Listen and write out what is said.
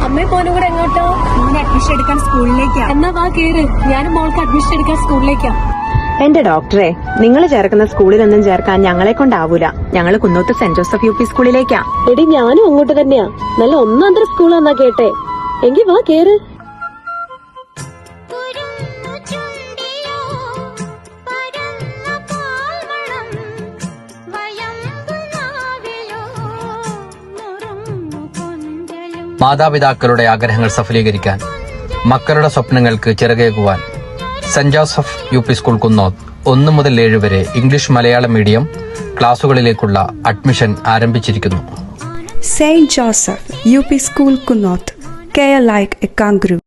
അമ്മയും മോനും കൂടെ എങ്ങോട്ടോ? അഡ്മിഷൻ എടുക്കാൻ സ്കൂളിലേക്കാ. എന്നാ വാ കേറ്, ഞാനും മോൾക്ക് അഡ്മിഷൻ എടുക്കാൻ സ്കൂളിലേക്കാ. എന്റെ ഡോക്ടറെ, നിങ്ങൾ ചേർക്കുന്ന സ്കൂളിലൊന്നും ചേർക്കാൻ ഞങ്ങളെ കൊണ്ടാവൂല. ഞങ്ങള് കുന്നോത്ത് സെന്റ് ജോസഫ് UP സ്കൂളിലേക്കാ. എടി ഞാനും അങ്ങോട്ട് തന്നെയാ. നല്ല ഒന്നാന്തര സ്കൂളാന്നാ കേട്ടെ. എങ്കി വാ കേറ്. മാതാപിതാക്കളുടെ ആഗ്രഹങ്ങൾ സഫലീകരിക്കാൻ, മക്കളുടെ സ്വപ്നങ്ങൾക്ക് ചിറകേകുവാൻ Saint Joseph UP school Kunnoth 1 മുതൽ 7 വരെ ഇംഗ്ലീഷ് മലയാളം മീഡിയം ക്ലാസുകളിലേക്കുള്ള അഡ്മിഷൻ ആരംഭിച്ചിരിക്കുന്നു. Saint Joseph UP School Kunnoth. Care like a kangaroo.